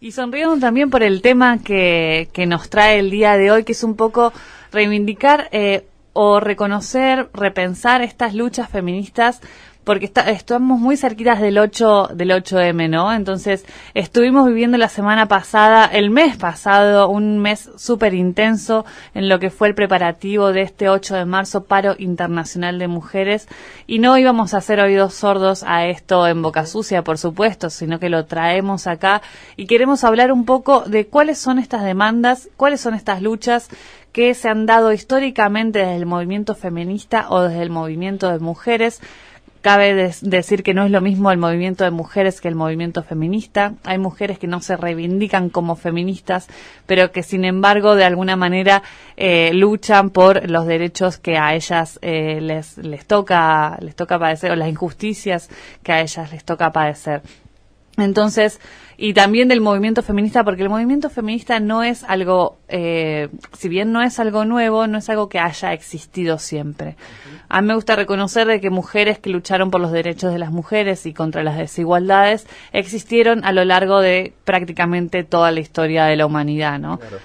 Y sonriendo también por el tema que nos trae el día de hoy, que es un poco reivindicar o reconocer, repensar estas luchas feministas, porque estamos muy cerquitas del 8M, ¿no? Entonces, estuvimos viviendo la semana pasada, el mes pasado, un mes súper intenso en lo que fue el preparativo de este 8 de marzo, Paro Internacional de Mujeres, y no íbamos a hacer oídos sordos a esto en boca sucia, por supuesto, sino que lo traemos acá y queremos hablar un poco de cuáles son estas demandas, cuáles son estas luchas que se han dado históricamente desde el movimiento feminista o desde el movimiento de mujeres. Cabe decir que no es lo mismo el movimiento de mujeres que el movimiento feminista. Hay mujeres que no se reivindican como feministas, pero que sin embargo de alguna manera luchan por los derechos que a ellas les toca padecer, o las injusticias que a ellas les toca padecer. Entonces, y también del movimiento feminista, porque el movimiento feminista no es algo, si bien no es algo nuevo, no es algo que haya existido siempre. A mí me gusta reconocer de que mujeres que lucharon por los derechos de las mujeres y contra las desigualdades existieron a lo largo de prácticamente toda la historia de la humanidad, ¿no? Claro.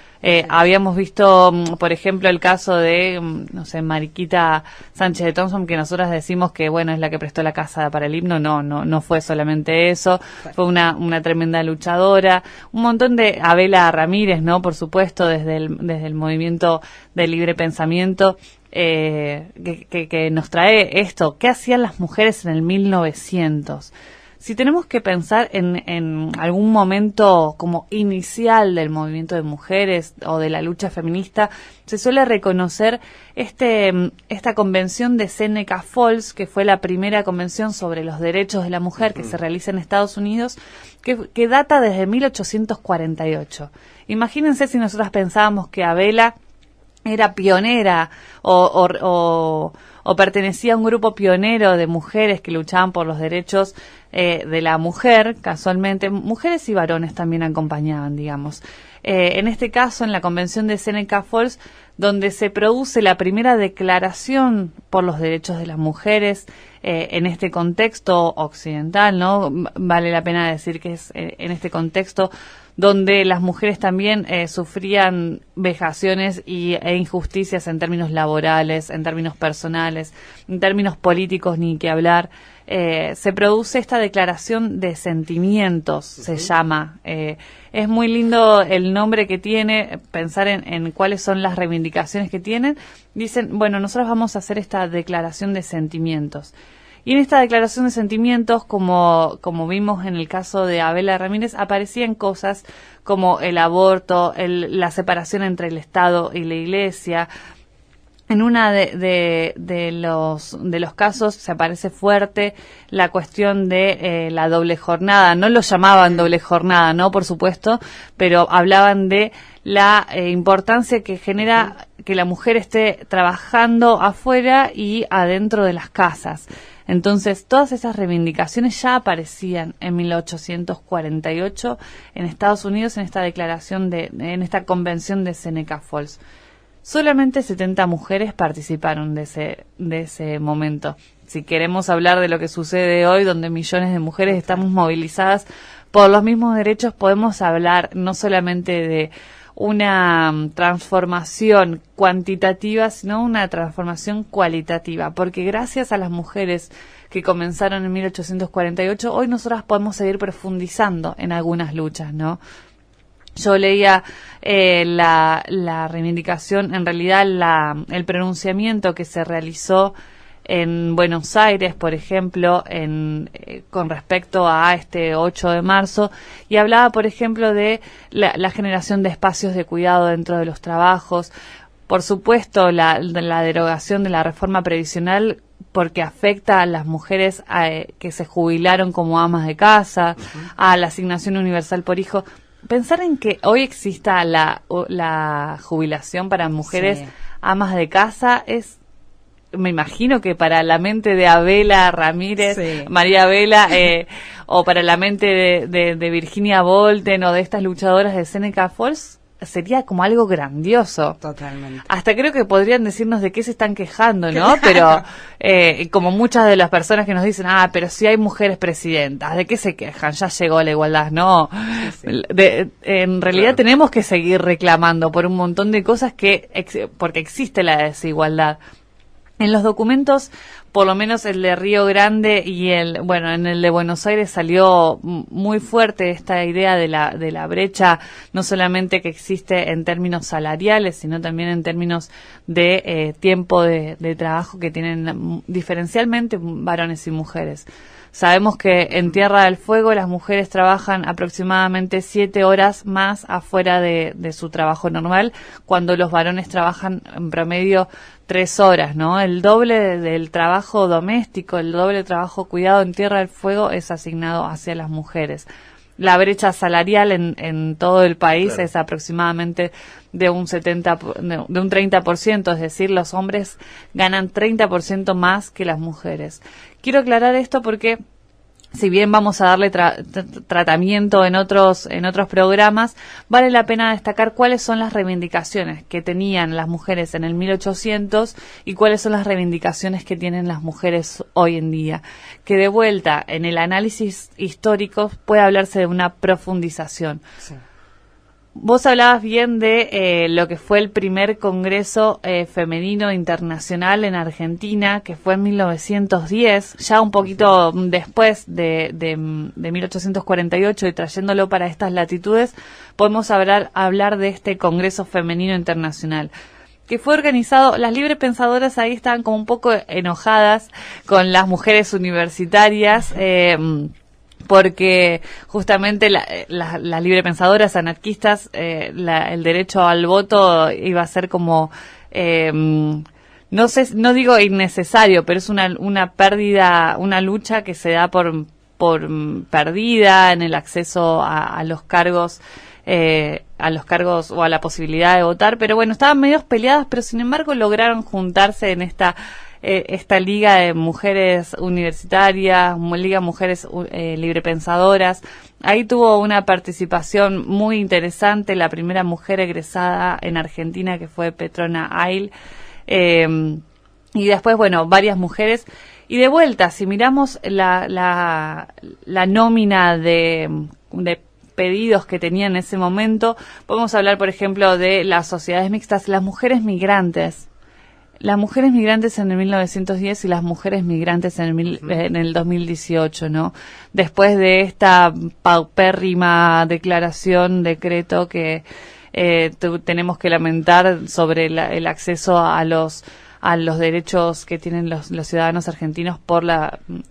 Habíamos visto, por ejemplo, el caso de, no sé, Mariquita Sánchez de Thompson, que nosotras decimos que, bueno, es la que prestó la casa para el himno. No fue solamente eso. Fue una tremenda luchadora. Un montón de Abela Ramírez, ¿no? Por supuesto, desde el movimiento del libre pensamiento, que nos trae esto. ¿Qué hacían las mujeres en el 1900? Si tenemos que pensar en algún momento como inicial del movimiento de mujeres o de la lucha feminista, se suele reconocer esta convención de Seneca Falls, que fue la primera convención sobre los derechos de la mujer que se realiza en Estados Unidos, que data desde 1848. Imagínense si nosotras pensábamos que Abela era pionera o pertenecía a un grupo pionero de mujeres que luchaban por los derechos de la mujer, casualmente, mujeres y varones también acompañaban, digamos. En este caso, en la Convención de Seneca Falls, donde se produce la primera declaración por los derechos de las mujeres, en este contexto occidental, ¿no? Vale la pena decir que es en este contexto donde las mujeres también sufrían vejaciones e injusticias en términos laborales, en términos personales, en términos políticos, ni que hablar. Se produce esta declaración de sentimientos, se llama. Es muy lindo el nombre que tiene, pensar en cuáles son las reivindicaciones que tienen. Dicen, bueno, nosotros vamos a hacer esta declaración de sentimientos. Y en esta declaración de sentimientos, como vimos en el caso de Abela Ramírez, aparecían cosas como el aborto, la separación entre el Estado y la Iglesia. En una de los casos se aparece fuerte la cuestión de la doble jornada. No lo llamaban doble jornada, ¿no? Por supuesto, pero hablaban de la importancia que genera que la mujer esté trabajando afuera y adentro de las casas. Entonces, todas esas reivindicaciones ya aparecían en 1848 en Estados Unidos, en esta declaración en esta convención de Seneca Falls. Solamente 70 mujeres participaron de ese momento. Si queremos hablar de lo que sucede hoy, donde millones de mujeres estamos movilizadas por los mismos derechos, podemos hablar no solamente de una transformación cuantitativa, sino una transformación cualitativa, porque gracias a las mujeres que comenzaron en 1848, hoy nosotras podemos seguir profundizando en algunas luchas, ¿no? Yo leía la reivindicación, en realidad el pronunciamiento que se realizó en Buenos Aires, por ejemplo, con respecto a este 8 de marzo, y hablaba, por ejemplo, de la generación de espacios de cuidado dentro de los trabajos. Por supuesto, la derogación de la reforma previsional, porque afecta a las mujeres que se jubilaron como amas de casa, a la asignación universal por hijo. Pensar en que hoy exista la jubilación para mujeres amas de casa me imagino que para la mente de Abela Ramírez, María Abela, o para la mente de Virginia Volten o de estas luchadoras de Seneca Falls, sería como algo grandioso. Totalmente. Hasta creo que podrían decirnos de qué se están quejando, ¿no? Pero como muchas de las personas que nos dicen, pero si hay mujeres presidentas, ¿de qué se quejan? Ya llegó la igualdad, ¿no? Sí. En realidad tenemos que seguir reclamando por un montón de cosas porque existe la desigualdad. En los documentos, por lo menos el de Río Grande y en el de Buenos Aires salió muy fuerte esta idea de la brecha, no solamente que existe en términos salariales, sino también en términos de tiempo de trabajo que tienen diferencialmente varones y mujeres. Sabemos que en Tierra del Fuego las mujeres trabajan aproximadamente 7 horas más afuera de su trabajo normal, cuando los varones trabajan en promedio 3 horas, ¿no? El doble del trabajo doméstico, el doble del trabajo cuidado en Tierra del Fuego es asignado hacia las mujeres. La brecha salarial en todo el país es aproximadamente de un 30%, es decir, los hombres ganan 30% más que las mujeres. Quiero aclarar esto porque si bien vamos a darle tratamiento en otros programas, vale la pena destacar cuáles son las reivindicaciones que tenían las mujeres en el 1800 y cuáles son las reivindicaciones que tienen las mujeres hoy en día. Que de vuelta, en el análisis histórico puede hablarse de una profundización. Sí. Vos hablabas bien de lo que fue el primer Congreso Femenino Internacional en Argentina, que fue en 1910, ya un poquito después de 1848, y trayéndolo para estas latitudes, podemos hablar de este Congreso Femenino Internacional, que fue organizado. Las librepensadoras ahí estaban como un poco enojadas con las mujeres universitarias, porque justamente las librepensadoras anarquistas, el derecho al voto iba a ser como, no digo innecesario, pero es una pérdida, una lucha que se da por perdida en el acceso a los cargos o a la posibilidad de votar. Pero bueno, estaban medio peleadas, pero sin embargo lograron juntarse en esta liga de mujeres universitarias, liga de mujeres librepensadoras. Ahí tuvo una participación muy interesante la primera mujer egresada en Argentina, que fue Petrona Ail, y después, bueno, varias mujeres. Y de vuelta, si miramos la nómina de pedidos que tenía en ese momento, podemos hablar, por ejemplo, de las sociedades mixtas, las mujeres migrantes. Las mujeres migrantes en el 1910 y las mujeres migrantes en el 2018, ¿no? Después de esta paupérrima decreto que tenemos que lamentar sobre el acceso a los derechos que tienen los ciudadanos argentinos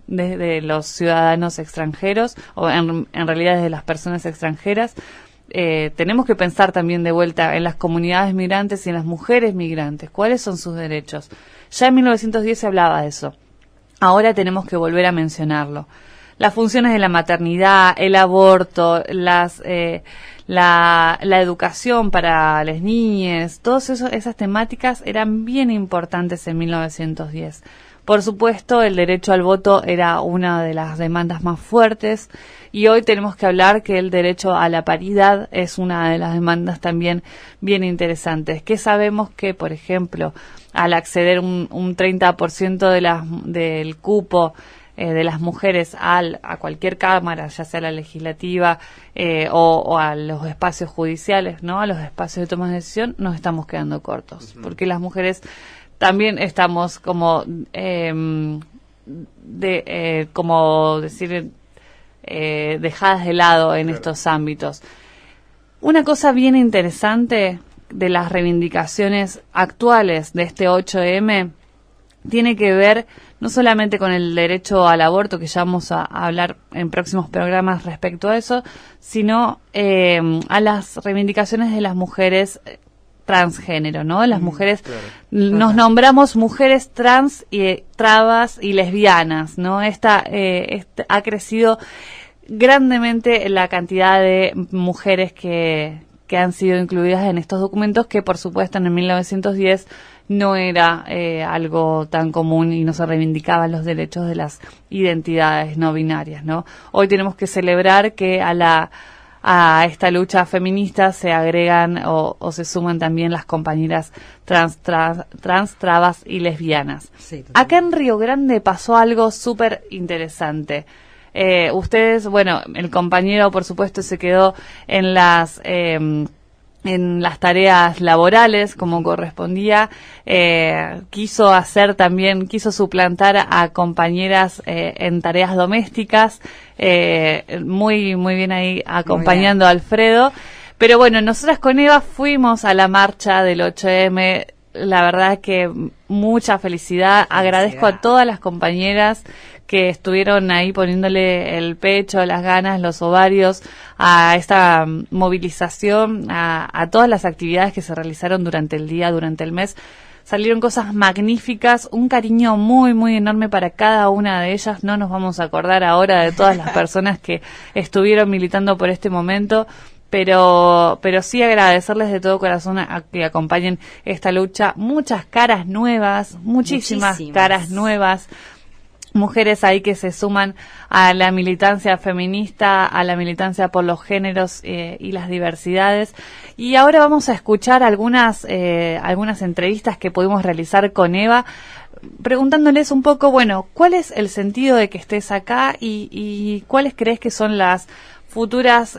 desde los ciudadanos extranjeros, o en realidad desde las personas extranjeras. Tenemos que pensar también de vuelta en las comunidades migrantes y en las mujeres migrantes. ¿Cuáles son sus derechos? Ya en 1910 se hablaba de eso. Ahora tenemos que volver a mencionarlo. Las funciones de la maternidad, el aborto, la educación para las niñas, todas esas temáticas eran bien importantes en 1910. Por supuesto, el derecho al voto era una de las demandas más fuertes, y hoy tenemos que hablar que el derecho a la paridad es una de las demandas también bien interesantes. Que sabemos que, por ejemplo, al acceder un 30% del cupo de las mujeres a cualquier cámara, ya sea la legislativa o a los espacios judiciales, ¿no? A los espacios de toma de decisión, nos estamos quedando cortos, porque las mujeres también estamos como dejadas de lado en estos ámbitos. Una cosa bien interesante de las reivindicaciones actuales de este 8M tiene que ver no solamente con el derecho al aborto, que ya vamos a hablar en próximos programas respecto a eso, sino a las reivindicaciones de las mujeres transgénero, ¿no? Las mujeres, nos nombramos mujeres trans y trabas y lesbianas, ¿no? Ha crecido grandemente la cantidad de mujeres que han sido incluidas en estos documentos, que por supuesto en el 1910 no era algo tan común y no se reivindicaban los derechos de las identidades no binarias, ¿no? Hoy tenemos que celebrar que a a esta lucha feminista se agregan o se suman también las compañeras trans, trabas y lesbianas. Sí, acá en Río Grande pasó algo súper interesante. Ustedes, bueno, el compañero por supuesto se quedó en las tareas laborales como correspondía, quiso suplantar a compañeras en tareas domésticas, muy bien ahí acompañando a Alfredo. Pero bueno, nosotras con Eva fuimos a la marcha del 8M, la verdad que mucha felicidad. Agradezco a todas las compañeras que estuvieron ahí poniéndole el pecho, las ganas, los ovarios a esta movilización, a todas las actividades que se realizaron durante el día, durante el mes. Salieron cosas magníficas, un cariño muy enorme para cada una de ellas. No nos vamos a acordar ahora de todas las personas que estuvieron militando por este momento, pero sí agradecerles de todo corazón a que acompañen esta lucha. Muchas caras nuevas, muchísimas caras nuevas. Mujeres ahí que se suman a la militancia feminista, a la militancia por los géneros y las diversidades. Y ahora vamos a escuchar algunas entrevistas que pudimos realizar con Eva, preguntándoles un poco, bueno, ¿cuál es el sentido de que estés acá y cuáles crees que son las futuras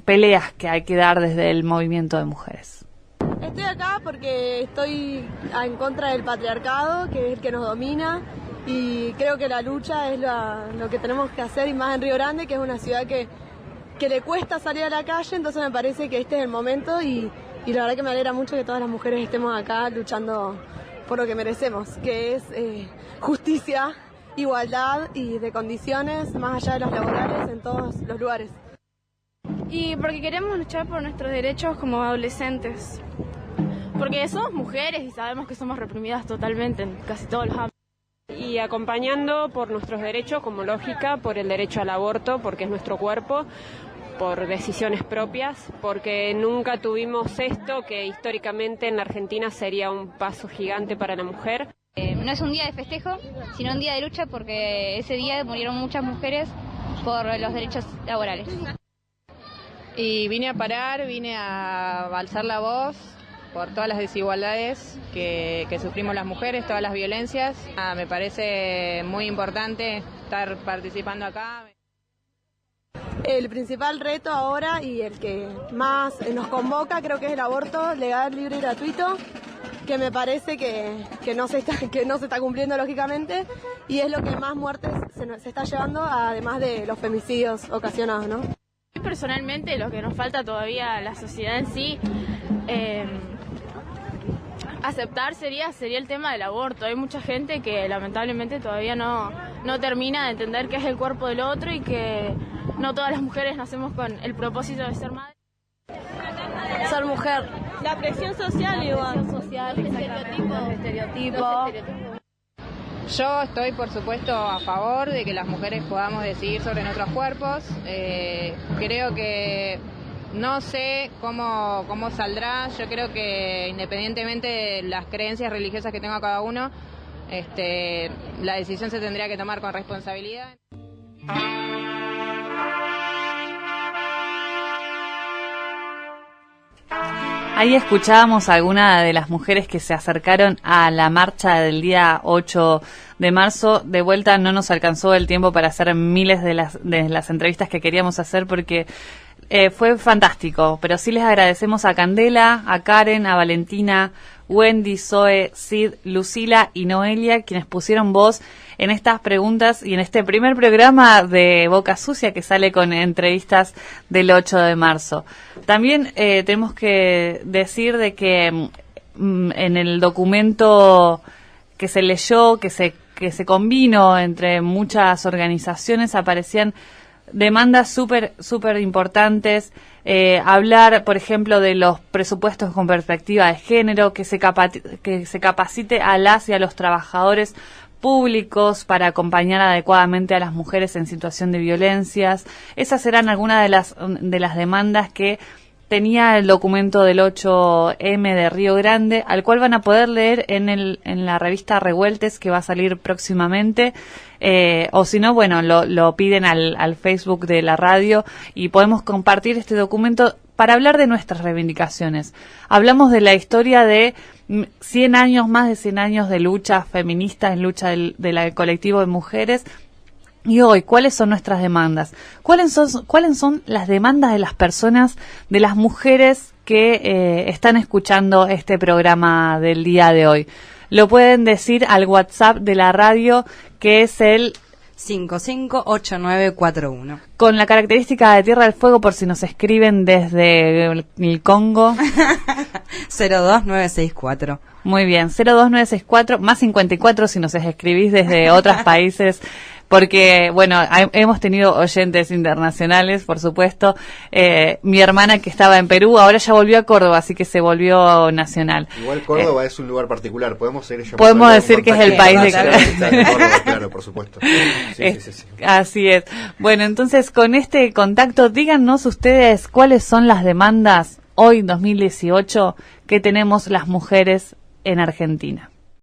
peleas que hay que dar desde el movimiento de mujeres? Estoy acá porque estoy en contra del patriarcado, que es el que nos domina. Y creo que la lucha es lo que tenemos que hacer, y más en Río Grande, que es una ciudad que le cuesta salir a la calle. Entonces me parece que este es el momento y la verdad que me alegra mucho que todas las mujeres estemos acá luchando por lo que merecemos, que es justicia, igualdad y de condiciones más allá de los laborales en todos los lugares. Y porque queremos luchar por nuestros derechos como adolescentes, porque somos mujeres y sabemos que somos reprimidas totalmente en casi todos los ámbitos. Y acompañando por nuestros derechos, como lógica, por el derecho al aborto, porque es nuestro cuerpo, por decisiones propias, porque nunca tuvimos esto, que históricamente en la Argentina sería un paso gigante para la mujer. No es un día de festejo, sino un día de lucha, porque ese día murieron muchas mujeres por los derechos laborales. Y vine a alzar la voz por todas las desigualdades que sufrimos las mujeres, todas las violencias. Me parece muy importante estar participando acá. El principal reto ahora y el que más nos convoca creo que es el aborto legal, libre y gratuito, que me parece que no se está cumpliendo lógicamente, y es lo que más muertes se está llevando, además de los femicidios ocasionados, ¿no? Personalmente, lo que nos falta todavía a la sociedad en sí, aceptar sería el tema del aborto. Hay mucha gente que lamentablemente todavía no termina de entender qué es el cuerpo del otro y que no todas las mujeres nacemos con el propósito de ser madre. Ser mujer. La presión social igual. Los estereotipos. Yo estoy, por supuesto, a favor de que las mujeres podamos decidir sobre nuestros cuerpos. Creo que no sé cómo saldrá. Yo creo que independientemente de las creencias religiosas que tenga cada uno, la decisión se tendría que tomar con responsabilidad. Ahí escuchábamos a alguna de las mujeres que se acercaron a la marcha del día 8 de marzo. De vuelta no nos alcanzó el tiempo para hacer miles de las entrevistas que queríamos hacer porque fue fantástico, pero sí les agradecemos a Candela, a Karen, a Valentina, Wendy, Zoe, Sid, Lucila y Noelia, quienes pusieron voz en estas preguntas y en este primer programa de Boca Sucia que sale con entrevistas del 8 de marzo. También tenemos que decir de que en el documento que se leyó, que se combinó entre muchas organizaciones, aparecían demandas súper importantes, hablar, por ejemplo, de los presupuestos con perspectiva de género, que se capacite a las y a los trabajadores públicos para acompañar adecuadamente a las mujeres en situación de violencias. Esas serán algunas de las demandas que tenía el documento del 8M de Río Grande, al cual van a poder leer en la revista Revueltes, que va a salir próximamente, o si no, bueno, lo piden al Facebook de la radio y podemos compartir este documento para hablar de nuestras reivindicaciones. Hablamos de la historia de 100 años, más de 100 años de lucha feminista, en lucha del colectivo de mujeres. Y hoy, ¿cuáles son nuestras demandas? ¿Cuáles son las demandas de las personas, de las mujeres que están escuchando este programa del día de hoy? Lo pueden decir al WhatsApp de la radio, que es el 558941. Con la característica de Tierra del Fuego, por si nos escriben desde el Congo. 02964. Muy bien, 02964, más 54 si nos escribís desde otros países. Porque, bueno, hemos tenido oyentes internacionales, por supuesto. Mi hermana, que estaba en Perú, ahora ya volvió a Córdoba, así que se volvió nacional. Igual Córdoba es un lugar particular, podemos seguir llamando. Podemos decir que es el país de Córdoba, claro, por supuesto. Sí. Así es. Bueno, entonces, con este contacto, díganos ustedes cuáles son las demandas hoy, 2018, que tenemos las mujeres en Argentina.